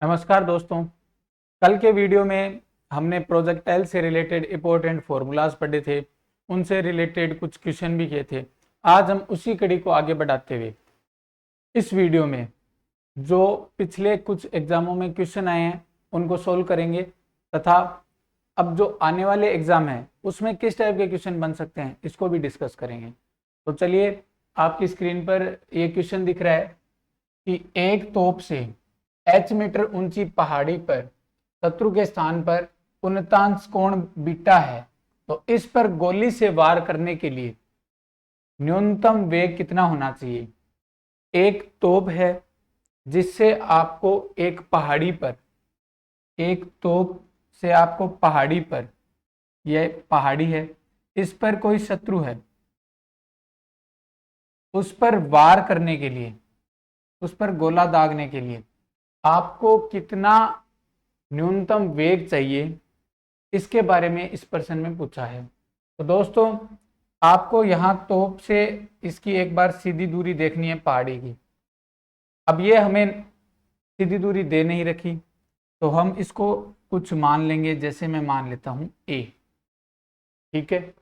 नमस्कार दोस्तों। कल के वीडियो में हमने प्रोजेक्टाइल से रिलेटेड इंपॉर्टेंट फॉर्मूलाज पढ़े थे, उनसे रिलेटेड कुछ क्वेश्चन भी किए थे। आज हम उसी कड़ी को आगे बढ़ाते हुए इस वीडियो में जो पिछले कुछ एग्जामों में क्वेश्चन आए हैं उनको सोल्व करेंगे तथा अब जो आने वाले एग्जाम है उसमें किस टाइप के क्वेश्चन बन सकते हैं इसको भी डिस्कस करेंगे। तो चलिए, आपकी स्क्रीन पर ये क्वेश्चन दिख रहा है कि एक तोप से h मीटर ऊंची पहाड़ी पर शत्रु के स्थान पर 49 कोण बीटा है, तो इस पर गोली से वार करने के लिए न्यूनतम वेग कितना होना चाहिए। एक तोप है जिससे आपको एक तोप से आपको पहाड़ी पर, यह पहाड़ी है, इस पर कोई शत्रु है, उस पर वार करने के लिए, उस पर गोला दागने के लिए आपको कितना न्यूनतम वेग चाहिए, इसके बारे में इस प्रश्न में पूछा है। तो दोस्तों, आपको यहाँ तोप से इसकी एक बार सीधी दूरी देखनी है पहाड़ी की। अब ये हमें सीधी दूरी दे नहीं रखी, तो हम इसको कुछ मान लेंगे, जैसे मैं मान लेता हूँ a। ठीक है।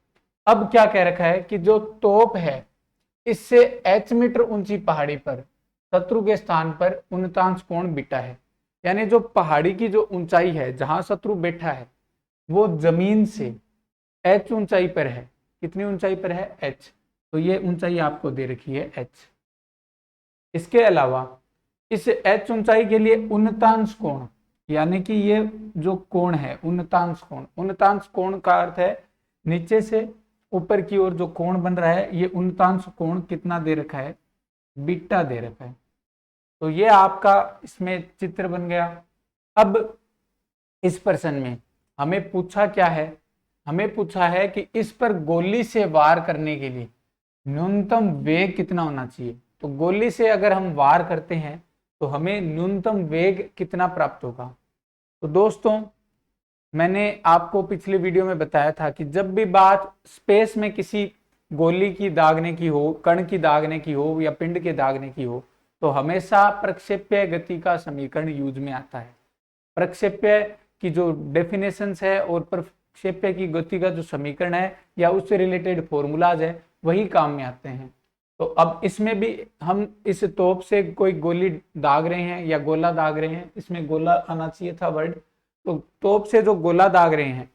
अब क्या कह रखा है कि जो तोप है इससे h मीटर ऊंची पहाड़ी पर शत्रु के स्थान पर 49 कोण बीटा है, यानी जो पहाड़ी की जो ऊंचाई है जहां शत्रु बैठा है वो जमीन से h ऊंचाई पर है। कितनी ऊंचाई पर है? h। तो ये ऊंचाई आपको दे रखी है h। इसके अलावा इस h ऊंचाई के लिए 49 कोण, यानी कि ये जो कोण है 49 कोण का अर्थ है नीचे से ऊपर की ओर जो कोण बन रहा है, ये 49 कोण कितना दे रखा है? बीटा दे रखा है। तो ये आपका इसमें चित्र बन गया। अब इस प्रश्न में हमें पूछा क्या है? हमें पूछा है कि इस पर गोली से वार करने के लिए न्यूनतम वेग कितना होना चाहिए। तो गोली से अगर हम वार करते हैं तो हमें न्यूनतम वेग कितना प्राप्त होगा। तो दोस्तों, मैंने आपको पिछले वीडियो में बताया था कि जब भी बात स्पेस में किसी गोली की दागने की हो, कण की दागने की हो या पिंड के दागने की हो, तो हमेशा प्रक्षेप्य गति का समीकरण यूज में आता है। प्रक्षेप्य की जो डेफिनेशंस है और प्रक्षेप्य की गति का जो समीकरण है या उससे रिलेटेड फॉर्मूलाज है वही काम में आते हैं। तो अब इसमें भी हम इस तोप से कोई गोली दाग रहे हैं या गोला दाग रहे हैं, इसमें गोला आना चाहिए था वर्ड। तो तोप से जो गोला दाग रहे हैं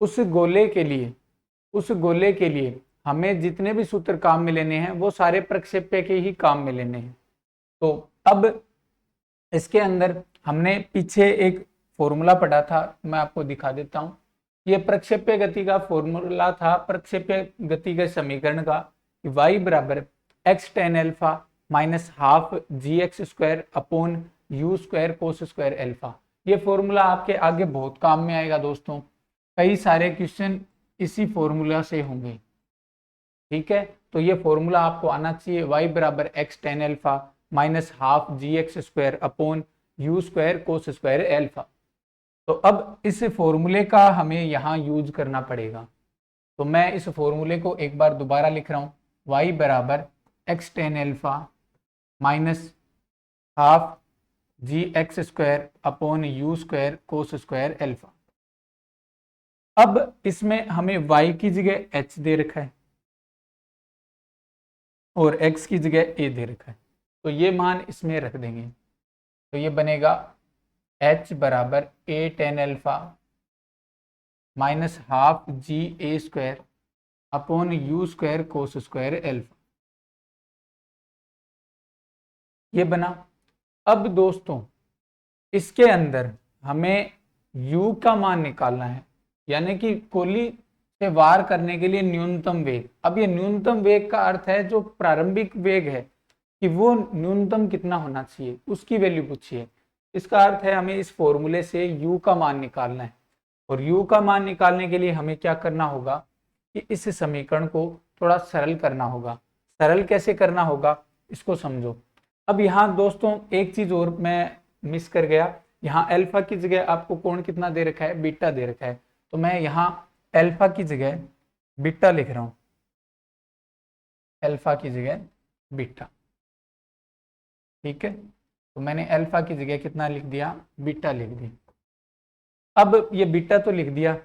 उस गोले के लिए हमें जितने भी सूत्र काम में लेने हैं वो सारे प्रक्षेप्य के ही काम में लेने हैं। तो अब इसके अंदर हमने पीछे एक फॉर्मूला पढ़ा था, मैं आपको दिखा देता हूं। ये प्रक्षेप्य गति का फॉर्मूला था, प्रक्षेप्य गति के समीकरण का, y बराबर x tan alpha minus half G X square upon U square cos square alpha. ये फॉर्मूला आपके आगे बहुत काम में आएगा दोस्तों, कई सारे क्वेश्चन इसी फॉर्मूला से होंगे। ठीक है, तो ये फॉर्मूला आपको आना चाहिए, y बराबर x tan alpha minus half G X square upon U square cos square alpha. तो अब इस फॉर्मूले का हमें यहाँ यूज करना पड़ेगा। तो मैं इस फॉर्मूले को एक बार दोबारा लिख रहा हूँ, y बराबर x tan alpha minus half G X square upon U square cos square alpha. अब इसमें हमें y की जगह h दे रखा है और x की जगह a दे रखा है, तो ये मान इसमें रख देंगे। तो ये बनेगा h बराबर a tan alpha minus half G A square upon U square cos square alpha. ये बना। अब दोस्तों, इसके अंदर हमें u का मान निकालना है, यानी कि गोली से वार करने के लिए न्यूनतम वेग। अब ये न्यूनतम वेग का अर्थ है जो प्रारंभिक वेग है कि वो न्यूनतम कितना होना चाहिए, उसकी वैल्यू पूछी है। इसका अर्थ है हमें इस फॉर्मूले से u का मान निकालना है, और u का मान निकालने के लिए हमें क्या करना होगा कि इस समीकरण को थोड़ा सरल करना होगा। सरल कैसे करना होगा इसको समझो। अब यहाँ दोस्तों एक चीज और मैं मिस कर गया, यहाँ अल्फा की जगह आपको कोण कितना दे रखा है? बीटा दे रखा है। तो मैं यहाँ अल्फा की जगह बीटा लिख रहा हूं, अल्फा की जगह बीटा। ठीक है, तो मैंने अल्फा की जगह कितना लिख दिया, बीटा लिख दिया। अब ये बीटा तो लिख दिया,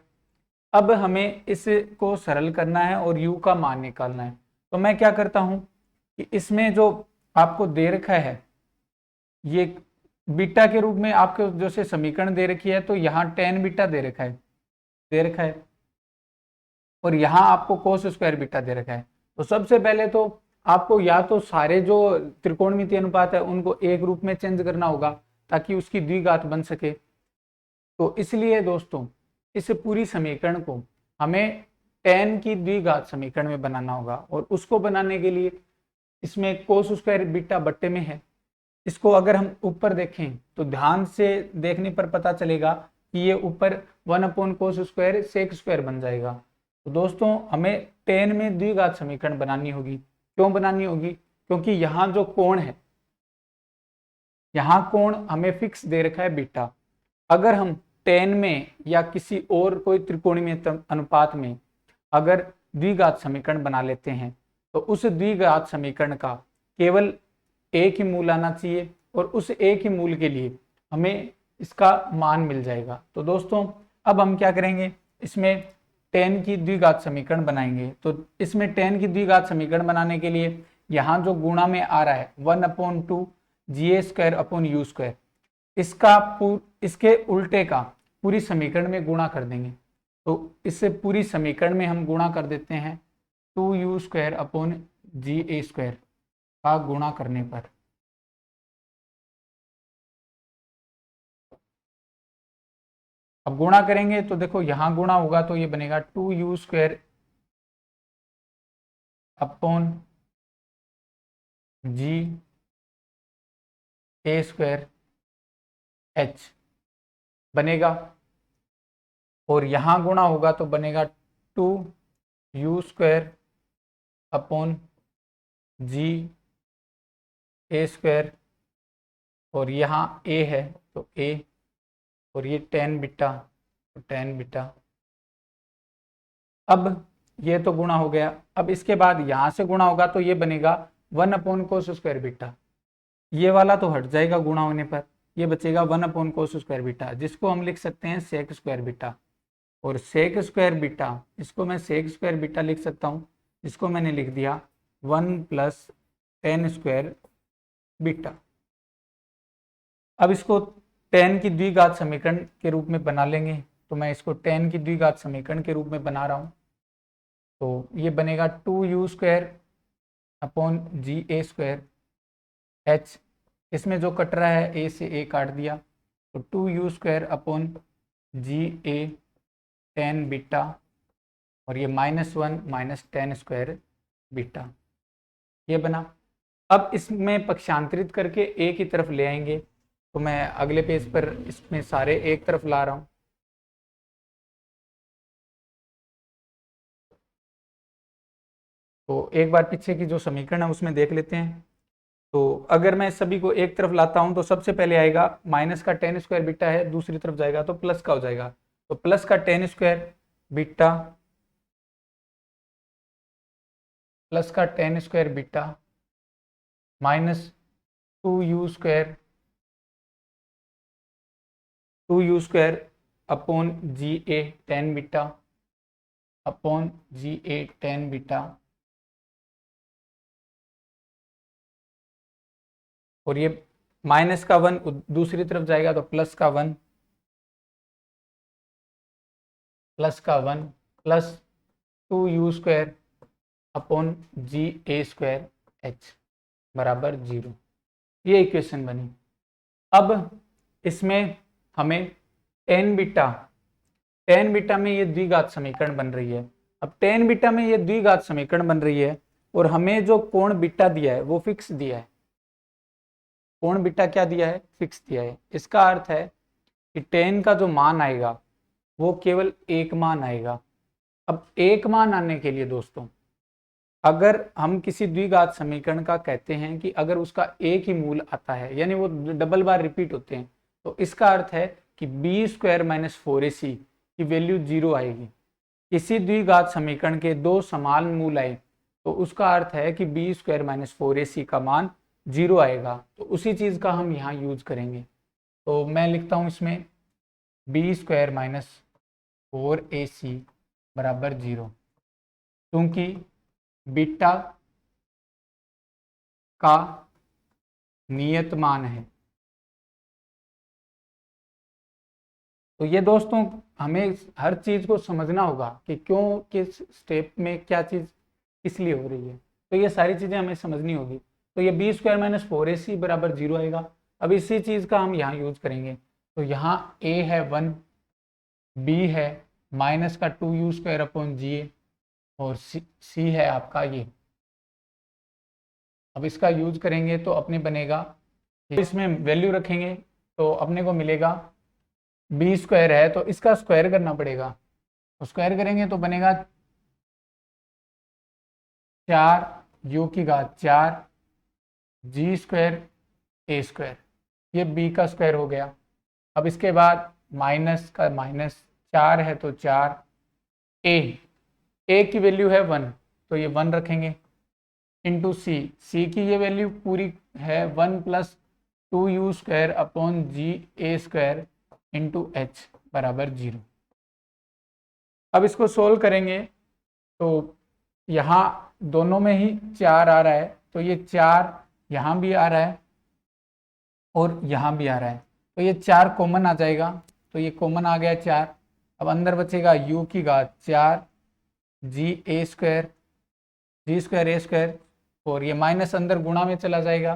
अब हमें इसको सरल करना है और u का मान निकालना है। तो मैं क्या करता हूं कि इसमें जो आपको दे रखा है ये बीटा के रूप में आपको जो से समीकरण दे रखी है, तो यहाँ tan बीटा दे रखा है और यहाँ आपको कोस स्क्वायर बीटा दे रखा है। तो सबसे पहले तो आपको या तो सारे जो त्रिकोणमितीय अनुपात है उनको एक रूप में चेंज करना होगा ताकि उसकी द्विघात बन सके। तो इसलिए दोस्तों इस पूरी समीकरण को हमें tan की द्विघात समीकरण में बनाना होगा और उसको बनाने के लिए इसमें कोस स्क्वायर बीटा बट्टे में है। इसको अगर हम ऊपर देखें तो ध्यान से देखने पर पता चलेगा कि ये ऊपर 1/cos स्क्वायर सेक स्क्वायर बन जाएगा। तो दोस्तों हमें tan में द्विघात समीकरण बनानी होगी। क्यों बनानी होगी? क्योंकि यहाँ जो कोण है, यहाँ कोण हमें फिक्स दे रखा है बीटा। अगर हम tan में या किसी और कोई त्रिकोणीय अनुपात में अगर द्विघात समीकरण बना लेते हैं तो उस द्विघात समीकरण का केवल एक ही मूल आना चाहिए और उस एक ही मूल के लिए हमें इसका मान मिल जाएगा। तो दोस्तों अब हम क्या करेंगे, इसमें tan की द्विघात समीकरण बनाएंगे। तो इसमें tan की द्विघात समीकरण बनाने के लिए यहाँ जो गुणा में आ रहा है 1/2 GA² इसके उल्टे का पूरी समीकरण में गुणा कर देंगे। तो इससे पूरी समीकरण में हम गुणा कर देते हैं 2u²/GA² का गुणा करने पर। अब गुणा करेंगे तो देखो यहाँ गुणा होगा तो ये बनेगा 2u²/GA² बनेगा और यहाँ गुणा होगा तो बनेगा 2u²/GA² और यहाँ a है तो a और ये tan बीटा तो tan बीटा। अब ये तो गुणा हो गया। अब इसके बाद यहाँ से गुणा होगा तो ये बनेगा 1/cos स्क्वायर बीटा। ये वाला तो हट जाएगा गुणा होने पर, ये बचेगा 1/cos स्क्वायर बीटा, जिसको हम लिख सकते हैं सेक स्क्वायर बीटा। और सेक स्क्वायर बीटा, इसको मैं सेक स्क्वायर बीटा लिख सकता हूँ, इसको मैंने लिख दिया 1 + tan स्क्वायर बीटा। अब इसको tan की द्विघात समीकरण के रूप में बना लेंगे। तो मैं इसको tan की द्विघात समीकरण के रूप में बना रहा हूँ। तो ये बनेगा 2u²/GA², h इसमें जो कट रहा है a से a काट दिया तो 2u²/GA tan बीटा और ये -1 - tan स्क्वायर बीटा, ये बना। अब इसमें पक्षांतरित करके a की तरफ ले आएंगे। तो मैं अगले पेज पर इसमें सारे एक तरफ ला रहा हूं। तो एक बार पीछे की जो समीकरण है उसमें देख लेते हैं। तो अगर मैं सभी को एक तरफ लाता हूं तो सबसे पहले आएगा माइनस का tan स्क्वायर बीटा है, दूसरी तरफ जाएगा तो प्लस का हो जाएगा। तो प्लस का tan square beta minus 2u²/GA tan beta और ये माइनस का 1 दूसरी तरफ जाएगा तो प्लस का 1 प्लस 2u²/GA² बराबर 0। ये इक्वेशन बनी। अब इसमें हमें tan बीटा में ये द्विघात समीकरण बन रही है। अब tan बीटा में ये द्विघात समीकरण बन रही है और हमें जो कोण बीटा दिया है वो फिक्स दिया है। कोण बीटा क्या दिया है? फिक्स दिया है। इसका अर्थ है कि tan का जो मान आएगा वो केवल एक मान आएगा। अब एक मान आने के लिए दोस्तों अगर हम किसी द्विघात समीकरण का कहते हैं कि अगर उसका एक ही मूल आता है यानी वो डबल बार रिपीट होते हैं तो इसका अर्थ है कि b² - 4ac की वैल्यू 0 आएगी। किसी द्विघात समीकरण के दो समान मूल आए तो उसका अर्थ है कि b² - 4ac का मान 0 आएगा, तो उसी चीज़ का हम यहाँ यूज करेंगे। तो मैं लिखता हूँ इसमें b² माइनस 4ac बराबर 0, क्योंकि बीटा का नियत मान है। तो ये दोस्तों हमें हर चीज़ को समझना होगा कि क्यों, किस स्टेप में क्या चीज़ किस लिए हो रही है, तो ये सारी चीज़ें हमें समझनी होगी। तो ये b² माइनस 4ac बराबर 0 आएगा। अब इसी चीज़ का हम यहाँ यूज करेंगे। तो यहाँ a है 1, b है माइनस का 2u² अपॉन ga और c है आपका ये। अब इसका यूज करेंगे तो अपने बनेगा, इसमें वैल्यू रखेंगे तो अपने को मिलेगा b² है तो इसका स्क्वायर करना पड़ेगा, तो स्क्वायर करेंगे तो बनेगा 4u⁴ g² a², ये b का स्क्वायर हो गया। अब इसके बाद माइनस का माइनस 4 है तो 4, a की वैल्यू है 1 तो ये 1 रखेंगे, इंटू c की ये वैल्यू पूरी है 1 plus 2u² upon ga² into h बराबर 0। अब इसको सोल्व करेंगे तो यहाँ दोनों में ही 4 आ रहा है, तो ये 4 यहाँ भी आ रहा है और यहाँ भी आ रहा है, तो ये 4 कॉमन आ जाएगा, तो ये कॉमन आ गया 4। अब अंदर बचेगा u⁴ g² और ये माइनस अंदर गुणा में चला जाएगा,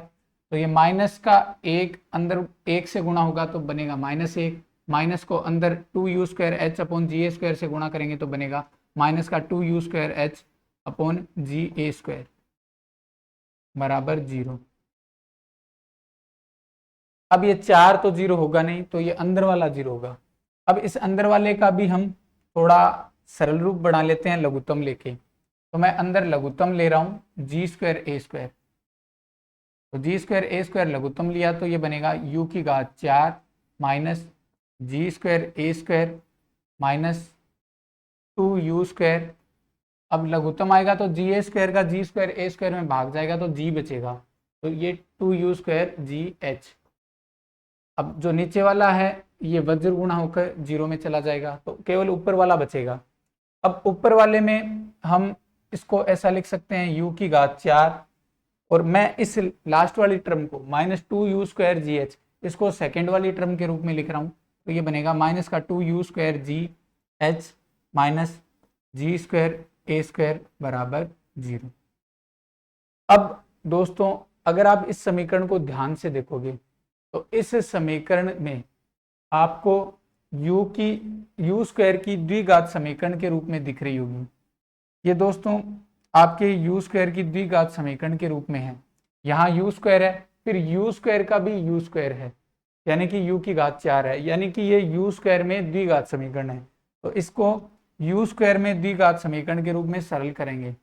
तो ये माइनस का 1 अंदर 1 से गुणा होगा तो बनेगा -1, माइनस को अंदर 2u² h अपॉन ga² से गुणा करेंगे तो बनेगा माइनस का 2u² h अपॉन ga² बराबर 0। अब ये 4 तो 0 होगा नहीं, तो ये अंदर वाला 0 होगा। अब इस अंदर वाले का भी हम थोड़ा सरल रूप बना लेते हैं लघुत्तम लेके, तो मैं अंदर लघुत्तम ले रहा हूँ g² a², तो g² a² लघुत्तम लिया तो ये बनेगा u⁴ minus g² a² minus 2u²। अब लघुत्तम आएगा तो ga² का g² a² में भाग जाएगा तो g बचेगा, तो ये 2u² gh। अब जो नीचे वाला है ये वज्र गुणा होकर 0 में चला जाएगा, तो केवल ऊपर वाला बचेगा। अब ऊपर वाले में हम इसको ऐसा लिख सकते हैं u⁴, और मैं इस लास्ट वाली टर्म को -2u² gh इसको सेकेंड वाली टर्म के रूप में लिख रहा हूँ, तो ये बनेगा माइनस का 2u² gh minus g² a² बराबर 0। अब दोस्तों अगर आप इस समीकरण को ध्यान से देखोगे तो इस समीकरण में आपको u² की द्विघात समीकरण के रूप में दिख रही होगी। ये दोस्तों आपके u² की द्विघात समीकरण के रूप में है। यहाँ u² है, फिर u² का भी u² है, यानी कि u⁴ है, यानी कि ये u² में द्विघात समीकरण है। तो इसको u² में द्विघात समीकरण के रूप में सरल करेंगे,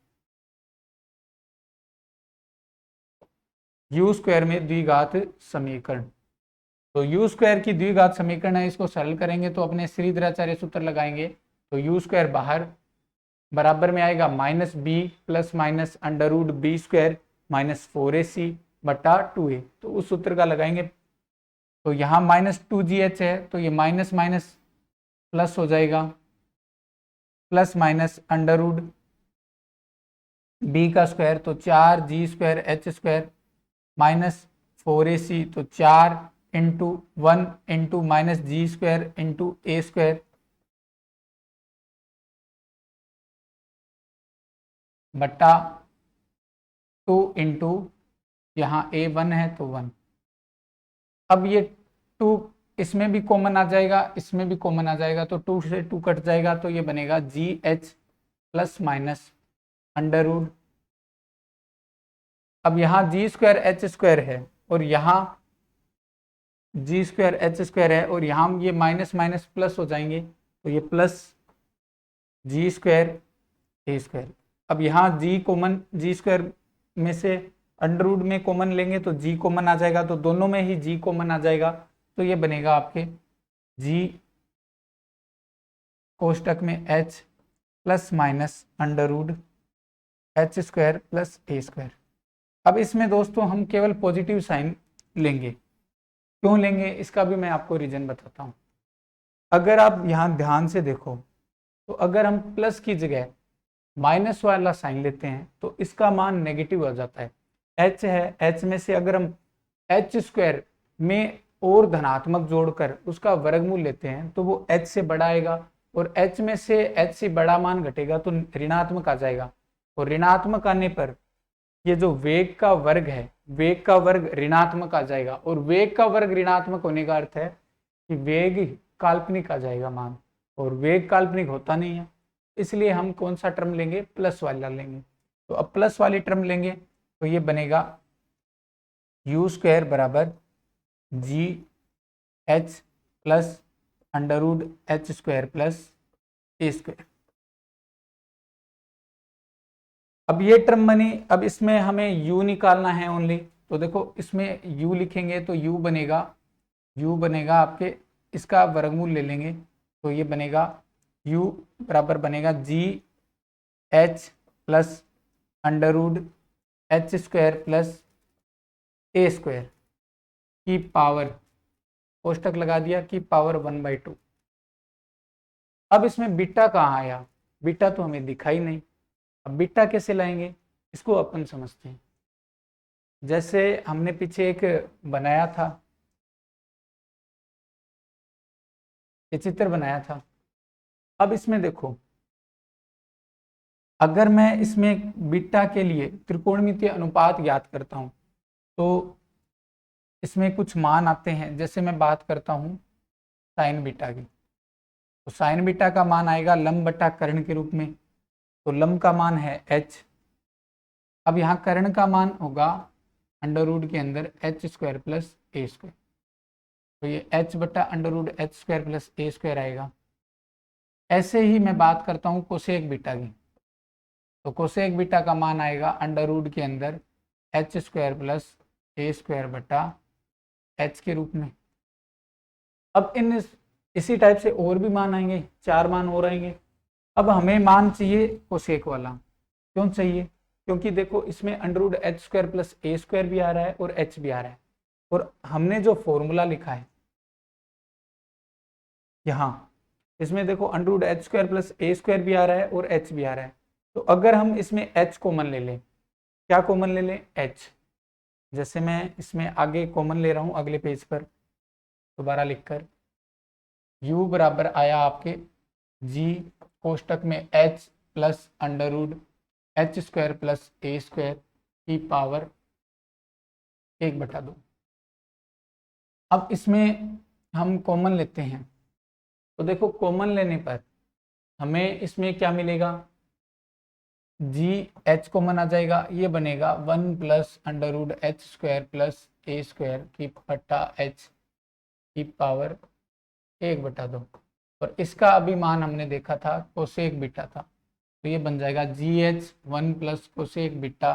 u² में द्विघात समीकरण। तो u² की द्विघात समीकरण है, इसको सरल करेंगे तो अपने श्रीधराचार्य सूत्र लगाएंगे, तो u² बाहर बराबर में आएगा -b plus minus √b² minus 4ac बटा 2a, तो उस सूत्र का लगाएंगे। तो यहाँ -2gh है तो ये माइनस माइनस प्लस हो जाएगा, प्लस माइनस √b का स्क्वायर तो 4g² h² माइनस 4ac तो 4 into 1 into minus g² into a² बट्टा 2 इंटू यहाँ a1 है तो 1। अब ये 2 इसमें भी कॉमन आ जाएगा, इसमें भी कॉमन आ जाएगा, तो 2 से 2 कट जाएगा तो ये बनेगा gh प्लस माइनस √। अब यहाँ g² h² है और यहाँ g² h² है और यहाँ ये माइनस माइनस प्लस हो जाएंगे, तो ये प्लस g² a²। अब यहाँ g कॉमन, g² में से √ में कॉमन लेंगे तो g कॉमन आ जाएगा, तो दोनों में ही g कॉमन आ जाएगा, तो ये बनेगा आपके g कोष्टक में h plus minus √ h² plus a²। अब इसमें दोस्तों हम केवल पॉजिटिव साइन लेंगे। क्यों लेंगे इसका भी मैं आपको रीजन बताता हूँ। अगर आप यहाँ ध्यान से देखो तो अगर हम प्लस की जगह माइनस वाला साइन लेते हैं तो इसका मान नेगेटिव हो जाता है। एच है, एच में से अगर हम एच स्क्वायर में और धनात्मक जोड़कर उसका वर्गमूल लेते हैं तो वो एच से बड़ा आएगा, और एच में से एच से बड़ा मान घटेगा तो ऋणात्मक आ जाएगा, और ऋणात्मक आने पर ये जो वेग का वर्ग है, वेग का वर्ग ऋणात्मक आ जाएगा, और वेग का वर्ग ऋणात्मक होने का अर्थ है कि वेग काल्पनिक आ जाएगा मान, और वेग काल्पनिक होता नहीं है, इसलिए हम कौन सा टर्म लेंगे, प्लस वाला लेंगे। तो अब प्लस वाली टर्म लेंगे तो ये बनेगा यू स्क्वायर बराबर g h plus under root h square plus a square. अब ये टर्म बनी, अब इसमें हमें u निकालना है ओनली, तो देखो इसमें u लिखेंगे तो u बनेगा आपके, इसका वर्गमूल ले लेंगे तो ये बनेगा u बराबर बनेगा g h plus under root h square plus a square की पावर, कोष्टक लगा दिया, की पावर 1/2। अब इसमें बीटा कहाँ आया, बीटा तो हमें दिखा ही नहीं। अब बीटा कैसे लाएंगे इसको अपन समझते हैं। जैसे हमने पीछे एक बनाया था, ये चित्र बनाया था। अब इसमें देखो, अगर मैं इसमें बीटा के लिए त्रिकोणमितीय अनुपात ज्ञात करता हूं तो इसमें कुछ मान आते हैं। जैसे मैं बात करता हूं साइन बीटा की, तो साइन बीटा का मान आएगा लंब बटा कर्ण के रूप में, तो लंब का मान है h। अब यहाँ कर्ण का मान होगा अंडर रूट के अंदर h square plus a square, तो ये h बटा under root h square plus a square आएगा। ऐसे ही मैं बात करता हूँ कोसेक बीटा की, तो कोसेक बीटा का मान आएगा अंडर रूट के अंदर h square plus a square बटा एच के रूप में। अब इसी टाइप से और भी मान आएंगे, 4 मान और आएंगे। अब हमें मान चाहिए कोसेक वाला। क्यों चाहिए, क्योंकि देखो इसमें under root h square plus a square भी आ रहा है और एच भी आ रहा है, और हमने जो फॉर्मूला लिखा है यहाँ, इसमें देखो under root h square plus a square भी आ रहा है और एच भी आ रहा है। तो अगर हम इसमें एच कॉमन ले लें, क्या कॉमन ले लें, एच। जैसे मैं इसमें आगे कॉमन ले रहा हूँ अगले पेज पर दोबारा लिखकर, u बराबर आया आपके g कोष्टक में h plus under root h square plus a square की पावर 1/2। अब इसमें हम कॉमन लेते हैं, तो देखो कॉमन लेने पर हमें इसमें क्या मिलेगा, जी एच कॉमन आ जाएगा, ये बनेगा 1 plus under root h square plus a square की बटा एच की पावर 1/2। और इसका अभी मान हमने देखा था कोसेक बीटा था, तो ये बन जाएगा जी एच 1 प्लस कोसेक बीटा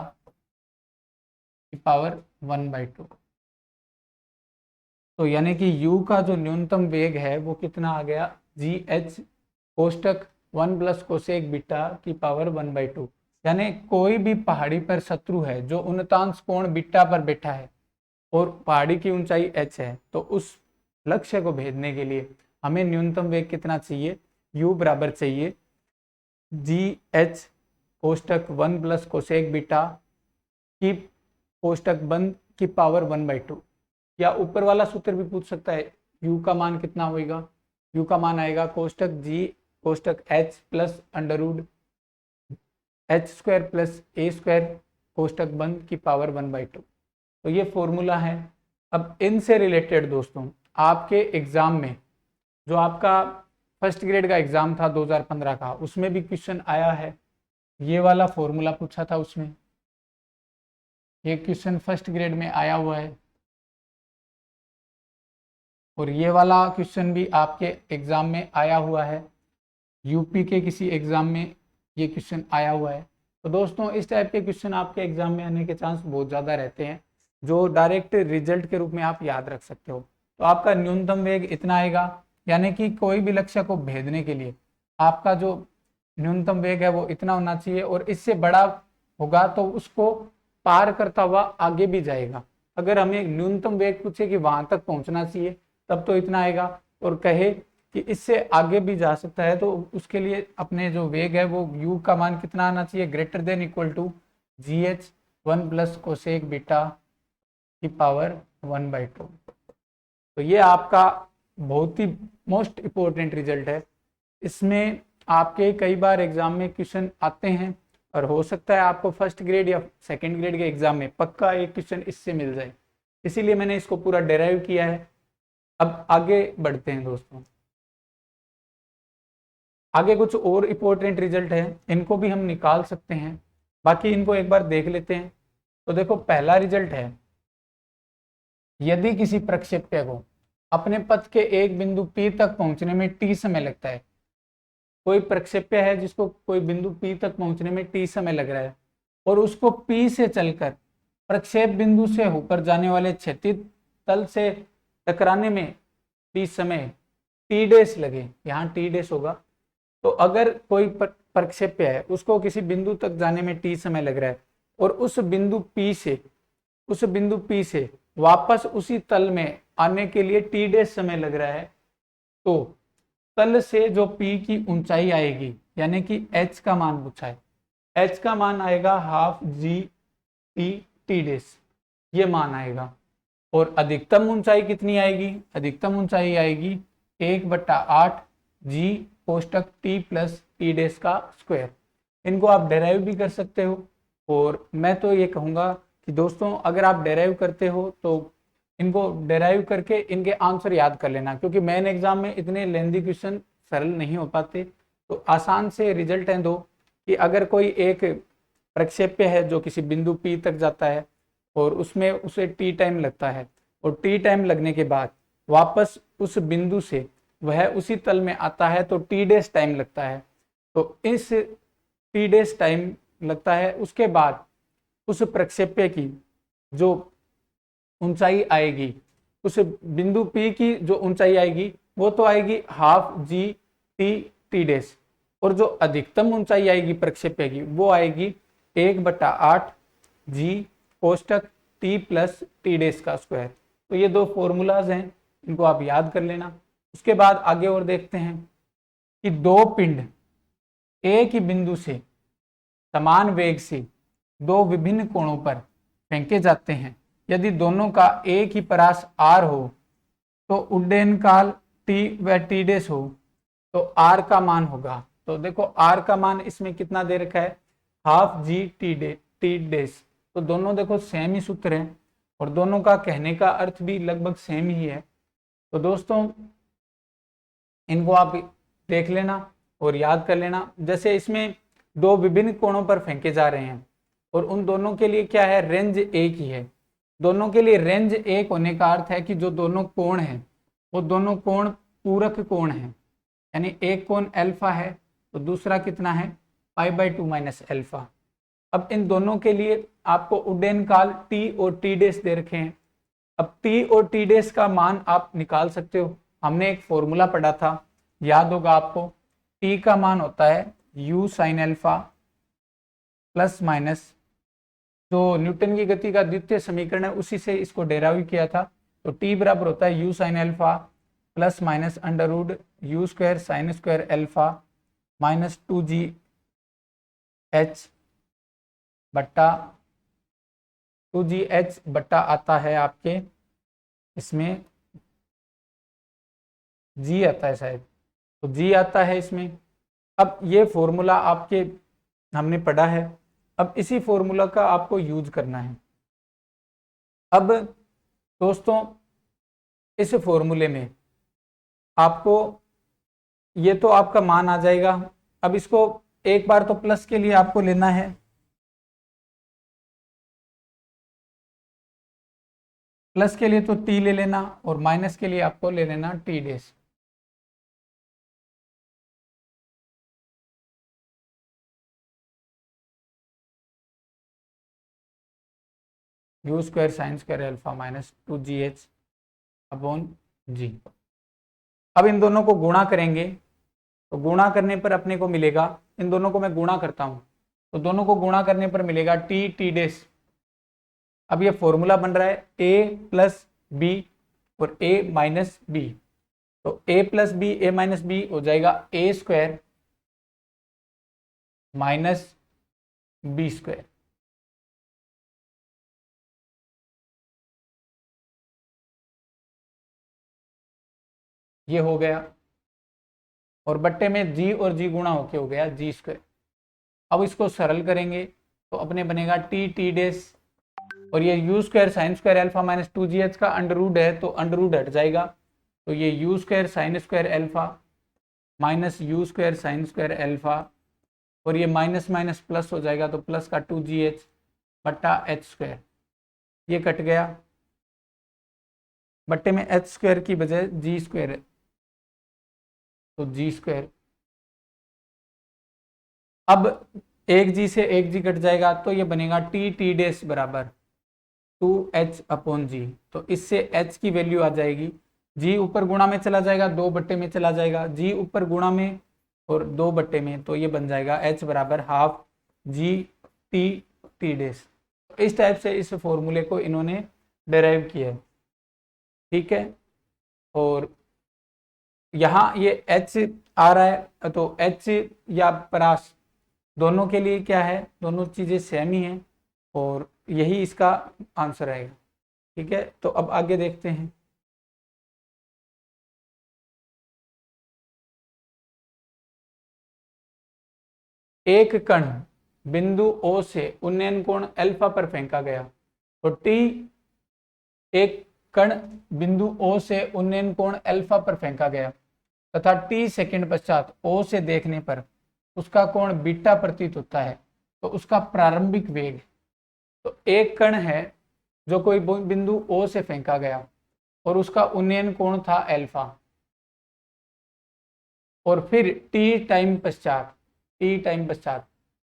की पावर 1/2। तो यानी कि u का जो न्यूनतम वेग है वो कितना आ गया, जी एच कोष्टक 1 प्लस कोसेक बीटा की पावर 1/2। यानी कोई भी पहाड़ी पर शत्रु है जो उन्नतांश कोण बीटा पर बैठा है और पहाड़ी की ऊंचाई h है, तो उस लक्ष्य को भेदने के लिए हमें न्यूनतम वेग कितना चाहिए, u बराबर चाहिए जी एच कोष्टक 1 प्लस कोसेक बीटा की कोष्टक बंद की पावर 1/2। या ऊपर वाला सूत्र भी पूछ सकता है, u का मान कितना होगा, u का मान आएगा कोष्टक g कोष्टक h plus under root h square plus a square कोष्टक बंद की पावर 1/2। तो ये फॉर्मूला है। अब इनसे रिलेटेड दोस्तों आपके एग्जाम में जो आपका फर्स्ट ग्रेड का एग्जाम था 2015 का, उसमें भी क्वेश्चन आया है, ये वाला फॉर्मूला पूछा था उसमें, ये क्वेश्चन फर्स्ट ग्रेड में आया हुआ है, और ये वाला क्वेश्चन भी आपके एग्जाम में आया हुआ है, यूपी के किसी एग्जाम में ये क्वेश्चन आया हुआ है। तो दोस्तों इस टाइप के क्वेश्चन आपके एग्जाम में आने के चांस बहुत ज़्यादा रहते हैं, जो डायरेक्ट रिजल्ट के रूप में आप याद रख सकते हो। तो आपका न्यूनतम वेग इतना आएगा, यानी कि कोई भी लक्ष्य को भेदने के लिए आपका जो न्यूनतम वेग है वो इतना होना चाहिए, और इससे बड़ा होगा तो उसको पार करता हुआ आगे भी जाएगा। अगर हमें न्यूनतम वेग पूछे कि वहां तक पहुंचना चाहिए तब तो इतना आएगा, और कहे कि इससे आगे भी जा सकता है तो उसके लिए अपने जो वेग है वो u का मान कितना आना चाहिए, greater than equal to gh 1 plus cosec beta की पावर 1/2। तो ये आपका बहुत ही मोस्ट इम्पोर्टेंट रिजल्ट है। इसमें आपके कई बार एग्जाम में क्वेश्चन आते हैं और हो सकता है आपको फर्स्ट ग्रेड या सेकंड ग्रेड के एग्जाम में पक्का एक क्वेश्चन इससे मिल जाए, इसीलिए मैंने इसको पूरा डेराइव किया है। अब आगे बढ़ते हैं दोस्तों, आगे कुछ और इम्पोर्टेंट रिजल्ट है, इनको भी हम निकाल सकते हैं, बाकी इनको एक बार देख लेते हैं। तो देखो पहला रिजल्ट है, यदि किसी प्रक्षेप्य को अपने पथ के एक बिंदु P तक पहुंचने में t समय लगता है, कोई प्रक्षेप्य है जिसको कोई बिंदु P तक पहुंचने में t समय लग रहा है और उसको P से चलकर प्रक्षेप बिंदु से होकर जाने वाले क्षैतिज तल से टकराने में t समय t डेश लगे, यहाँ t डेश होगा। तो अगर कोई प्रक्षेप्य है उसको किसी बिंदु तक जाने में t समय लग रहा है और उस बिंदु P से वापस उसी तल में आने के लिए t डेश समय लग रहा है, तो तल से जो P की ऊंचाई आएगी यानी कि h का मान पूछा है, h का मान आएगा हाफ जी टी डेश, ये मान आएगा। और अधिकतम ऊंचाई कितनी आएगी, अधिकतम ऊंचाई आएगी 1/8 जी कोष्टक t प्लस टी डेश का स्क्वायर। इनको आप डेराइव भी कर सकते हो, और मैं तो ये कहूँगा कि दोस्तों अगर आप डेराइव करते हो तो इनको डेराइव करके इनके आंसर याद कर लेना, क्योंकि मेन एग्जाम में इतने लेंदी क्वेश्चन सरल नहीं हो पाते। तो आसान से रिजल्ट हैं दो, कि अगर कोई एक प्रक्षेप्य है जो किसी बिंदु P तक जाता है और उसमें उसे t टाइम लगता है, और t टाइम लगने के बाद वापस उस बिंदु से वह उसी तल में आता है तो t डेश टाइम लगता है। तो इस t डेश टाइम लगता है, उसके बाद उस प्रक्षेप्य की जो ऊंचाई आएगी, उस बिंदु P की जो ऊंचाई आएगी वो तो आएगी हाफ जी टी डेश, और जो अधिकतम ऊंचाई आएगी प्रक्षेप्य की वो आएगी 1/8 जी कोष्टक t प्लस टी डेश का स्क्वायर। तो ये दो फॉर्मूलाज हैं, इनको आप याद कर लेना। उसके बाद आगे और देखते हैं कि दो पिंड एक ही बिंदु से समान वेग से दो विभिन्न कोणों पर फेंके जाते हैं, यदि दोनों का एक ही परास r हो तो उड्डयन काल t व t डेश हो तो r का मान होगा। तो देखो r का मान इसमें कितना दे रखा है, हाफ जी टी डेश। तो दोनों देखो सेम ही सूत्र है और दोनों का कहने का अर्थ भी लगभग सेम ही है। तो दोस्तों इनको आप देख लेना और याद कर लेना। जैसे इसमें दो विभिन्न कोणों पर फेंके जा रहे हैं और उन दोनों के लिए क्या है, रेंज एक ही है। दोनों के लिए रेंज एक होने का अर्थ है कि जो दोनों कोण हैं वो दोनों कोण पूरक कोण हैं, यानी एक कोण अल्फा है तो दूसरा कितना है π/2 माइनस अल्फा। अब इन दोनों के लिए आपको उड्डयन काल t और t डेश दे रखे हैं। अब t और t डेश का मान आप निकाल सकते हो, हमने एक फॉर्मूला पढ़ा था, याद होगा आपको। t का मान होता है u sine alpha plus minus, जो न्यूटन की गति का द्वितीय समीकरण है उसी से इसको डेराइव किया था। तो t बराबर होता है u sine alpha plus minus under root u square sine square alpha minus 2gh बट्टा 2gh बट्टा आता है आपके, इसमें g आता है शायद, तो g आता है इसमें। अब ये फॉर्मूला आपके हमने पढ़ा है, अब इसी फॉर्मूला का आपको यूज करना है। अब दोस्तों इस फॉर्मूले में आपको ये तो आपका मान आ जाएगा। अब इसको एक बार तो प्लस के लिए आपको लेना है, प्लस के लिए तो t ले लेना और माइनस के लिए आपको ले लेना t dash. u square sine square alpha minus 2gh upon g। अब इन दोनों को गुणा करेंगे तो गुणा करने पर अपने को मिलेगा, इन दोनों को मैं गुणा करता हूं तो दोनों को गुणा करने पर मिलेगा t डेश अब ये फॉर्मूला बन रहा है a प्लस बी और a माइनस बी, तो a plus B A minus B हो जाएगा a square minus B square. ये हो गया और बट्टे में g और g गुणा होके हो गया g स्क्वायर। अब इसको सरल करेंगे तो अपने बनेगा टी डेस और ये you square sine square alpha minus 2gh का अंडर रूट है तो अंडर रूट हट जाएगा, तो ये you square sine square alpha minus you square sine square alpha और ये माइनस माइनस प्लस हो जाएगा तो प्लस का 2gh बट्टा एच स्क्वायर, ये कट गया, बट्टे में एच स्क्वायर की बजाय जी स्क्वायर है तो जी स्क्वायर। अब एक जी से एक जी कट जाएगा तो ये बनेगा टी डेस बराबर 2h अपॉन जी, तो इससे h की वैल्यू आ जाएगी, g ऊपर गुणा में चला जाएगा 2 बट्टे में चला जाएगा, g ऊपर गुणा में और 2 बट्टे में, तो ये बन जाएगा h बराबर हाफ जी टी डेस। इस टाइप से इस फॉर्मूले को इन्होंने डेराइव किया है, ठीक है। और यहाँ ये h आ रहा है तो h या परास दोनों के लिए क्या है, दोनों चीज़ें सेम ही हैं और यही इसका आंसर आएगा, ठीक है। तो अब आगे देखते हैं। एक कण बिंदु O से उन्नयन कोण अल्फा पर फेंका गया, तो t एक कण बिंदु O से उन्नयन कोण अल्फा पर फेंका गया तथा t सेकंड पश्चात O से देखने पर उसका कोण बीटा प्रतीत होता है, तो उसका प्रारंभिक वेग, तो एक कण है जो कोई बिंदु O से फेंका गया और उसका उन्नयन कोण था अल्फा और फिर t टाइम पश्चात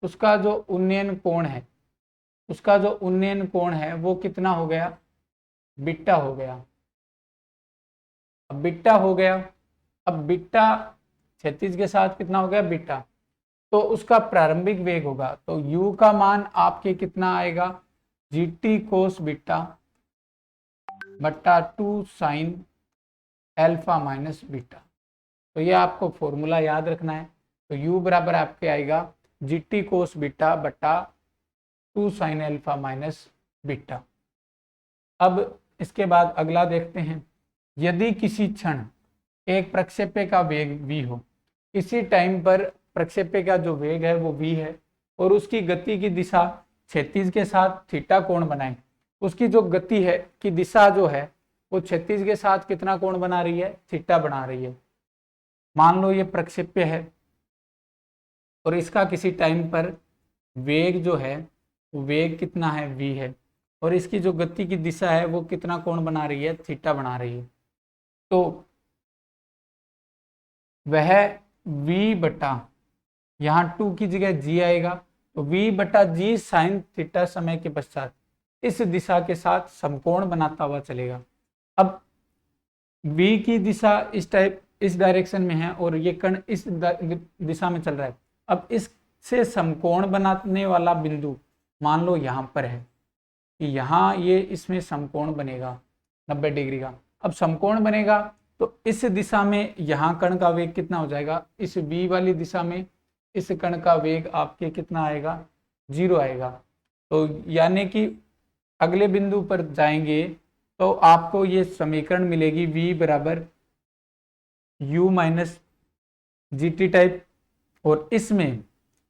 उसका जो उन्नयन कोण है वो कितना हो गया, बीटा हो गया। अब बीटा हो गया, अब बीटा 36 के साथ कितना हो गया बीटा, तो उसका प्रारंभिक वेग होगा, तो u का मान आपके कितना आएगा, gt कोस बीटा बट्टा 2 साइन एल्फा माइनस बीटा। तो ये आपको फॉर्मूला याद रखना है, तो u बराबर आपके आएगा gt कोस बीटा बट्टा 2 साइन एल्फा माइनस बीटा। अब इसके बाद अगला देखते हैं। यदि किसी क्षण एक प्रक्षेप्य का वेग v हो, किसी टाइम पर प्रक्षेप्य का जो वेग है वो v है और उसकी गति की दिशा क्षैतिज के साथ थीटा कोण बनाए, उसकी जो गति है की दिशा जो है वो क्षैतिज के साथ कितना कोण बना रही है, थीटा बना रही है। मान लो ये प्रक्षेप्य है और इसका किसी टाइम पर वेग जो है वो वेग कितना है v है और इसकी जो गति की दिशा है वो कितना कोण बना रही है, थीटा बना रही है, तो वह v बटा यहाँ 2 की जगह g आएगा, तो v बटा जी साइन थीटा समय के पश्चात इस दिशा के साथ समकोण बनाता हुआ चलेगा। अब v की दिशा इस डायरेक्शन में है और ये कण इस दिशा में चल रहा है। अब इससे समकोण बनाने वाला बिंदु मान लो यहाँ पर है कि यहाँ ये इसमें समकोण बनेगा 90 डिग्री का। अब समकोण बनेगा तो इस दिशा में यहाँ कण का वेग कितना हो जाएगा, इस v वाली दिशा में इस कण का वेग आपके कितना आएगा, 0 आएगा। तो यानी कि अगले बिंदु पर जाएंगे तो आपको ये समीकरण मिलेगी v बराबर u minus G T type, और इसमें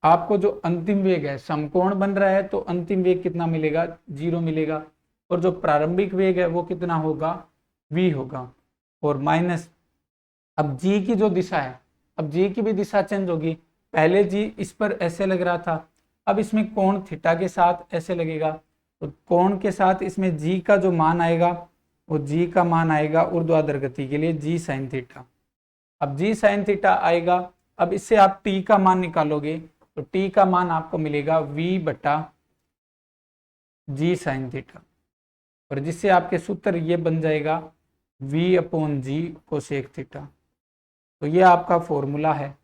आपको जो अंतिम वेग है, समकोण बन रहा है तो अंतिम वेग कितना मिलेगा, 0 मिलेगा, और जो प्रारंभिक वेग है वो कितना होगा, v होगा, और माइनस अब g की जो दिशा है, अब g की भी दिशा चेंज होगी। पहले g इस पर ऐसे लग रहा था, अब इसमें कोण थीटा के साथ ऐसे लगेगा, तो कोण के साथ इसमें g का जो मान आएगा वो g का मान आएगा ऊर्ध्वाधर गति के लिए g साइन थीटा। अब g साइन थीटा आएगा, अब इससे आप t का मान निकालोगे तो t का मान आपको मिलेगा v बटा जी साइन थीटा, और जिससे आपके सूत्र ये बन जाएगा v अपॉन जी कोसेक थीटा। तो ये आपका फॉर्मूला है।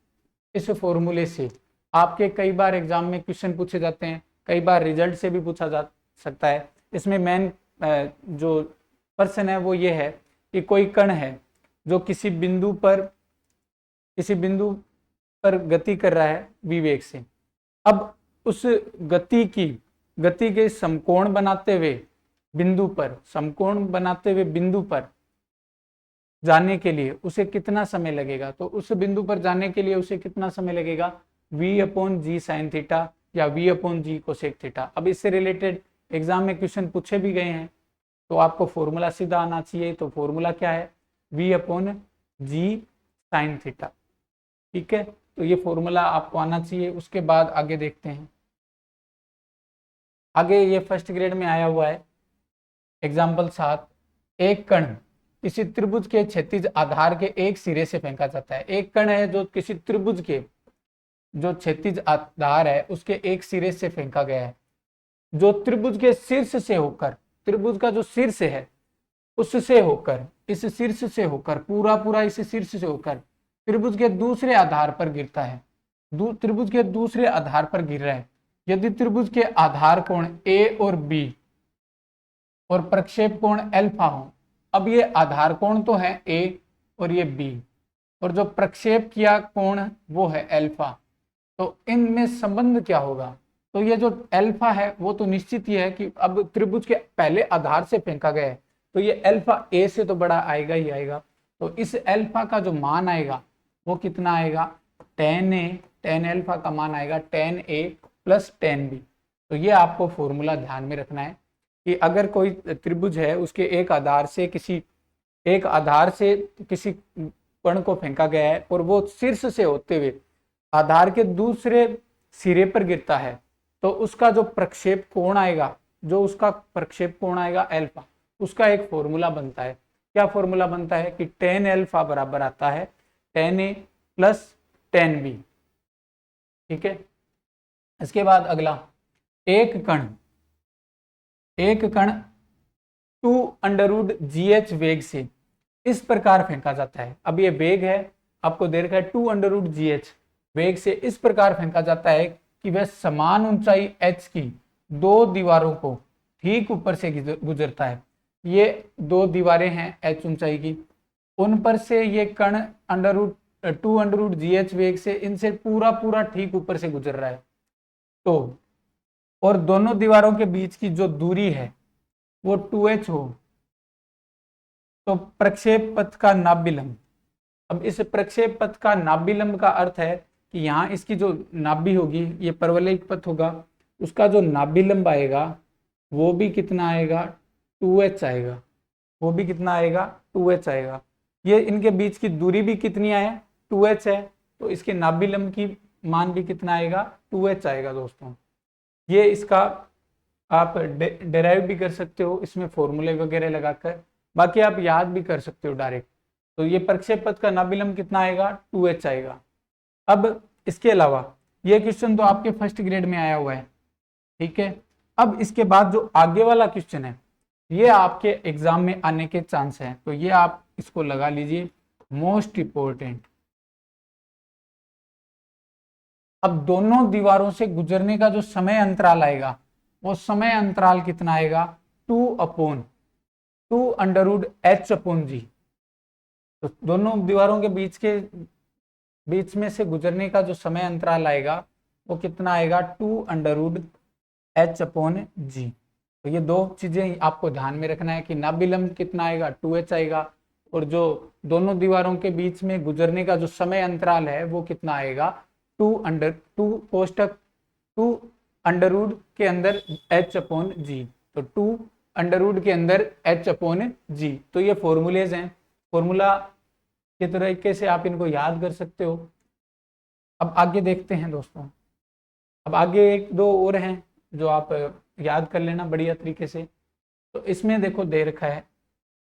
इस फॉर्मूले से आपके कई बार एग्जाम में क्वेश्चन पूछे जाते हैं, कई बार रिजल्ट से भी पूछा जा सकता है इसमें मेन जो प्रश्न है वो ये है कि कोई कण है जो किसी बिंदु पर गति कर रहा है v वेग से। अब उस गति के समकोण बनाते हुए बिंदु पर जाने के लिए उसे कितना समय लगेगा? तो उस बिंदु पर जाने के लिए उसे कितना समय लगेगा? v/g sin थीटा या v/g कोसेक थीटा। अब इससे रिलेटेड एग्जाम में क्वेश्चन पूछे भी गए हैं, तो आपको फॉर्मूला सीधा आना चाहिए। तो फॉर्मूला क्या है? v/g sin theta. ठीक है, तो ये फॉर्मूला आपको आना चाहिए। उसके बाद आगे देखते हैं। आगे ये फर्स्ट ग्रेड में आया हुआ है एग्जाम्पल 7। एक कण किसी त्रिभुज के क्षैतिज आधार के एक सिरे से फेंका जाता है। एक कण है जो किसी त्रिभुज के जो क्षैतिज आधार है उसके एक सिरे से फेंका गया है, जो त्रिभुज के शीर्ष से होकर, त्रिभुज का जो शीर्ष है उससे होकर, इस शीर्ष से होकर, पूरा इस शीर्ष से होकर त्रिभुज के दूसरे आधार पर गिरता है। त्रिभुज के दूसरे आधार पर गिर रहा है। यदि त्रिभुज के आधार कोण ए और बी और प्रक्षेप कोण अल्फा हो। अब ये आधार कोण तो है ए और ये बी, और जो प्रक्षेप किया कोण वो है अल्फा। तो इनमें संबंध क्या होगा? तो ये जो अल्फा है वो तो निश्चित ही है कि अब त्रिभुज के पहले आधार से फेंका गया है, तो ये अल्फा ए से तो बड़ा आएगा ही आएगा। तो इस अल्फा का जो मान आएगा वो कितना आएगा? tan अल्फा का मान आएगा tan a plus tan b। तो ये आपको फॉर्मूला ध्यान में रखना है कि अगर कोई त्रिभुज है उसके एक आधार से किसी कण को फेंका गया है और वो शीर्ष से होते हुए आधार के दूसरे सिरे पर गिरता है, तो उसका जो प्रक्षेप कोण आएगा अल्फा, उसका एक फॉर्मूला बनता है। क्या फॉर्मूला बनता है? कि tan अल्फा बराबर आता है tan a plus tan b। ठीक है, इसके बाद अगला, एक कण 2√gh वेग से इस प्रकार फेंका जाता है। अब ये वेग है, आपको दे रखा है 2√gh वेग से इस प्रकार फेंका जाता है कि वह समान ऊंचाई h की दो दीवारों को ठीक ऊपर से गुजरता है। ये दो दीवारें हैं h ऊंचाई की, उन पर से ये कण 2√gh वेग से इनसे पूरा ठीक ऊपर से गुजर रहा है। तो और दोनों दीवारों के बीच की जो दूरी है वो 2h हो, तो प्रक्षेप पथ का नाभिलंब। अब इस प्रक्षेप पथ का नाभिलंब का अर्थ है कि यहाँ इसकी जो नाभि होगी, ये परवलयिक पथ होगा, उसका जो नाभिलंब आएगा वो भी कितना आएगा? 2h आएगा। वो भी कितना आएगा? 2h आएगा। ये इनके बीच की दूरी भी कितनी है? 2h है, तो इसके नाभिलंब की मान भी कितना आएगा? 2h आएगा दोस्तों। ये इसका आप डेराइव भी कर सकते हो इसमें फॉर्मूले वगैरह लगाकर, बाकी आप याद भी कर सकते हो डायरेक्ट। तो ये प्रक्षेप पथ का नाभिलंब कितना आएगा? 2h आएगा। अब इसके अलावा ये क्वेश्चन तो आपके फर्स्ट ग्रेड में आया हुआ है। ठीक है, अब इसके बाद जो आगे वाला क्वेश्चन है ये आपके एग्जाम में आने के चांस है, तो ये आप इसको लगा लीजिए मोस्ट इंपोर्टेंट। अब दोनों दीवारों से गुजरने का जो समय अंतराल आएगा वो समय अंतराल कितना आएगा? 2/2√h/g। तो दोनों दीवारों के बीच में से गुजरने का जो समय अंतराल आएगा वो कितना आएगा? 2/h/g। तो ये दो चीजें आपको ध्यान में रखना है कि नाभिलंब कितना आएगा? 2h आएगा, और जो दोनों दीवारों के बीच में गुजरने का जो समय अंतराल है वो कितना आएगा? 2 कोष्टक 2 के अंदर h/g, तो 2 के अंदर h/g। तो ये फॉर्मूलेज हैं, फॉर्मूला के तरीके से आप इनको याद कर सकते हो। अब आगे देखते हैं दोस्तों। अब आगे एक दो और हैं जो आप याद कर लेना बढ़िया तरीके से। तो इसमें देखो दे रखा है,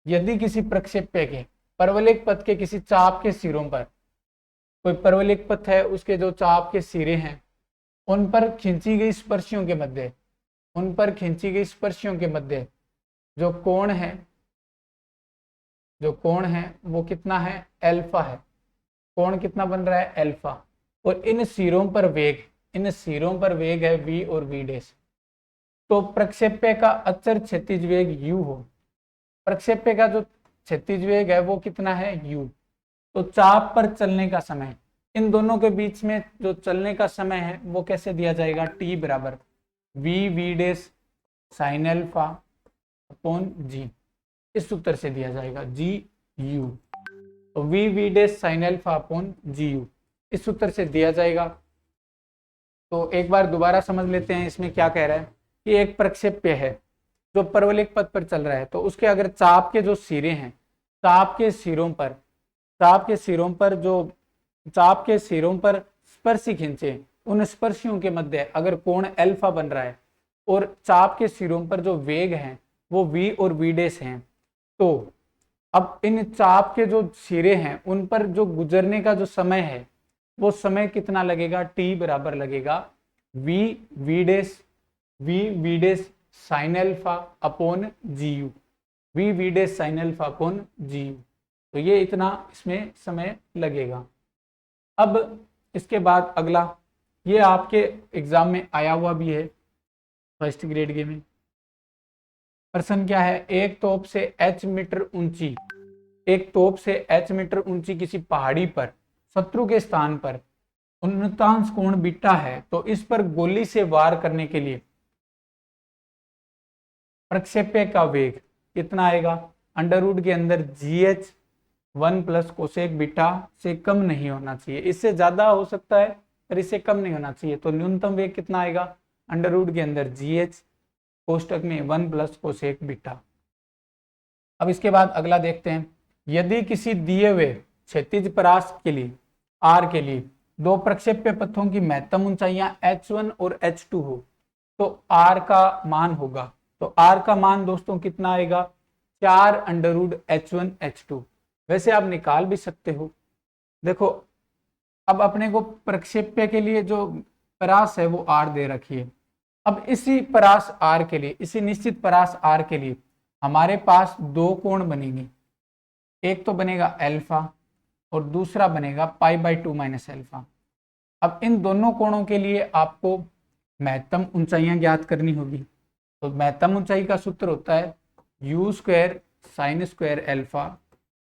यदि किसी प्रक्षेप्य के परवलयिक पथ के किसी चाप के सिरों पर, कोई परवलयिक पथ है उसके जो चाप के सिरे हैं उन पर खींची गई स्पर्शियों के मध्य जो कोण है वो कितना है? अल्फा है। कोण कितना बन रहा है? अल्फा। और इन सिरों पर वेग है v और v डैश। तो प्रक्षेप्य का अचर क्षैतिज वेग u हो, प्रक्षेप्य का जो क्षैतिज वेग है वो कितना है u, तो चाप पर चलने का समय, इन दोनों के बीच में जो चलने का समय है वो कैसे दिया जाएगा, t बराबर v dash sine alpha upon g, इस सूत्र से दिया जाएगा g u, तो v dash sine alpha upon g u, इस सूत्र से दिया जाएगा। तो एक बार दोबारा समझ लेते हैं इसमें क्या कह रहा है कि एक प्रक्षेप्य है जो परवलयिक पथ पर चल रहा है, तो उसके अगर चाप के जो सिरे हैं, चाप के सिरों पर स्पर्शी खींचे, उन स्पर्शियों के मध्य अगर कोण अल्फा बन रहा है और चाप के सिरों पर जो वेग हैं वो v और v डैश हैं, तो अब इन चाप के जो सिरे हैं उन पर जो गुजरने का जो समय है वो समय कितना लगेगा, t बराबर लगेगा v dash sine alpha upon G U, v dash sine alpha upon G U, तो ये इतना इसमें समय लगेगा। अब इसके बाद अगला, ये आपके एग्जाम में आया हुआ भी है फर्स्ट ग्रेड के में। प्रश्न क्या है, एक तोप से h मीटर ऊंची किसी पहाड़ी पर शत्रु के स्थान पर उन्नतांश कोण बीटा है, तो इस पर गोली से वार करने के लिए प्रक्षेप्य का वेग कितना आएगा, अंडर रूट के अंदर GH 1 प्लस कोसेक बीटा से कम नहीं होना चाहिए, इससे ज्यादा हो सकता है पर इससे कम नहीं होना चाहिए, तो न्यूनतम वेग कितना आएगा, अंडर रूट के अंदर GH कोष्टक में 1 प्लस कोसेक बीटा। अब इसके बाद अगला देखते हैं, यदि किसी दिए हुए क्षैतिज परास के लिए R के लिए दो प्रक्षेप्य पथों की महत्तम ऊंचाइयां H1 और H2 हो, तो R का मान होगा, तो R का मान दोस्तों कितना आएगा, 4 अंडर रूट H1 H2, वैसे आप निकाल भी सकते हो। देखो अब अपने को प्रक्षेप्य के लिए जो परास है वो R दे रखी है, अब इसी परास R के लिए, इसी निश्चित परास R के लिए हमारे पास दो कोण बनेंगे, एक तो बनेगा अल्फा और दूसरा बनेगा π/2 माइनस अल्फा। अब इन दोनों कोणों के लिए आपको महत्तम ऊंचाइयां ज्ञात करनी होगी, तो महत्तम ऊंचाई का सूत्र होता है u² sine square alpha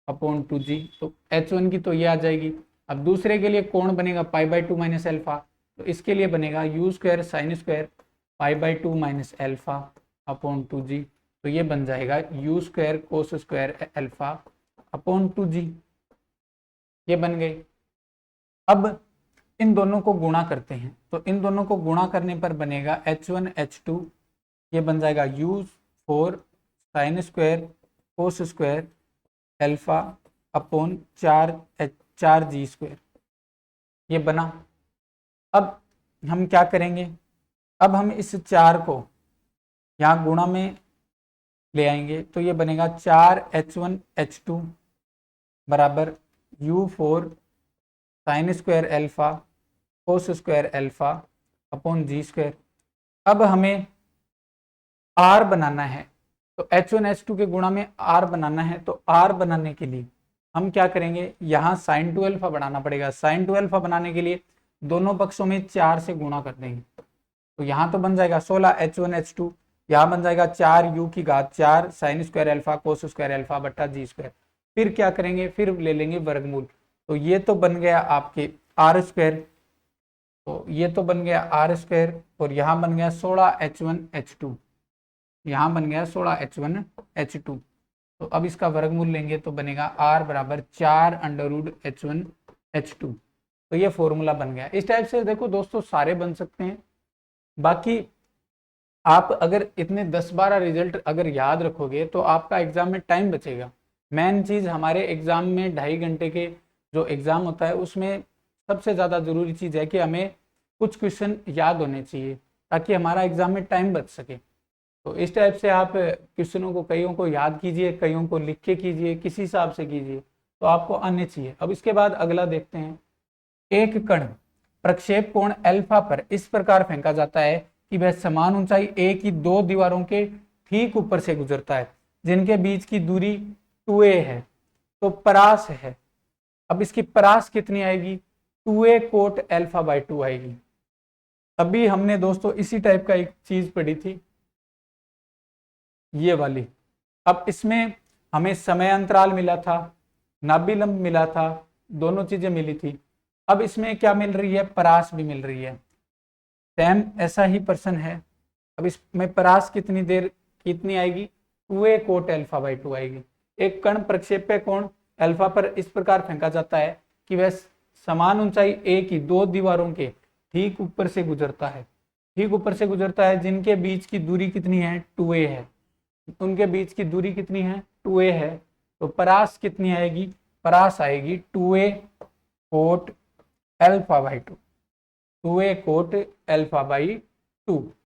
upon 2g, तो h1 की तो ये आ जाएगी। अब दूसरे के लिए कोण बनेगा π/2 माइनस अल्फा, तो इसके लिए बनेगा u² sine square π/2 minus alpha upon 2g, तो ये बन जाएगा u² कोस स्क्वायर अल्फा अपॉन 2g, ये बन गई। अब इन दोनों को गुणा करते हैं, तो इन दोनों को गुणा करने पर बनेगा h1 h2, ये बन जाएगा u4 sine square cos square alpha upon 4g², ये बना। अब हम क्या करेंगे, अब हम इस 4 को यहाँ गुणा में ले आएंगे, तो ये बनेगा 4h1 h2 बराबर u4 sign square alpha cos square alpha upon g²। अब हमें r बनाना है, तो h1 h2 के गुणा में r बनाना है, तो r बनाने के लिए हम क्या करेंगे, यहाँ साइन 2 अल्फा बनाना पड़ेगा। साइन 2 अल्फा बनाने के लिए दोनों पक्षों में 4 से गुणा कर देंगे, तो यहाँ तो बन जाएगा 16 h1 h2, यहाँ बन जाएगा 4u की घात 4 sign square alpha cos square alpha बट्टा g²। फिर क्या करेंगे, फिर ले लेंगे वर्गमूल, तो ये तो बन गया आपके r², तो ये तो बन गया r² और यहाँ बन गया 16 h1 h2, यहाँ बन गया 16 h1 h2, तो अब इसका वर्गमूल लेंगे तो बनेगा r बराबर 4 अंडर रूट h1 h2, तो ये फॉर्मूला बन गया। इस टाइप से देखो दोस्तों सारे बन सकते हैं। बाकी आप अगर इतने 10-12 रिजल्ट अगर याद रखोगे तो आपका एग्जाम में टाइम बचेगा। मेन चीज़ हमारे एग्जाम में 2.5 घंटे के जो एग्ज़ाम होता है उसमें सबसे ज़्यादा ज़रूरी चीज़ है कि हमें कुछ क्वेश्चन याद होने चाहिए ताकि हमारा एग्जाम में टाइम बच सके। तो इस टाइप से आप क्वेश्चनों को कईयों को याद कीजिए, कईयों को लिख के कीजिए, किसी हिसाब से कीजिए तो आपको आने चाहिए। अब इसके बाद अगला देखते हैं, एक कण प्रक्षेप कोण अल्फा पर इस प्रकार फेंका जाता है कि वह समान ऊंचाई ए की दो दीवारों के ठीक ऊपर से गुजरता है जिनके बीच की दूरी 2a है, तो परास है। अब इसकी परास कितनी आएगी, 2a कोट अल्फा/2 आएगी। अभी हमने दोस्तों इसी टाइप का एक चीज पढ़ी थी ये वाली। अब इसमें हमें समय अंतराल मिला था, नाभिलंब मिला था, दोनों चीजें मिली थी। अब इसमें क्या मिल रही है, परास भी मिल रही है। सेम ऐसा ही पर्सन है। अब इसमें परास कितनी आएगी, 2a कोट अल्फा बाई 2 आएगी। एक कण प्रक्षेप्य कोण अल्फा पर इस प्रकार फेंका जाता है कि वह समान ऊंचाई a की दो दीवारों के ठीक ऊपर से गुजरता है। ठीक ऊपर से गुजरता है, जिनके बीच की दूरी कितनी है, 2a है। उनके बीच की दूरी कितनी है, 2a है। तो परास कितनी आएगी, परास आएगी 2a coat alpha by 2, 2a coat alpha by 2।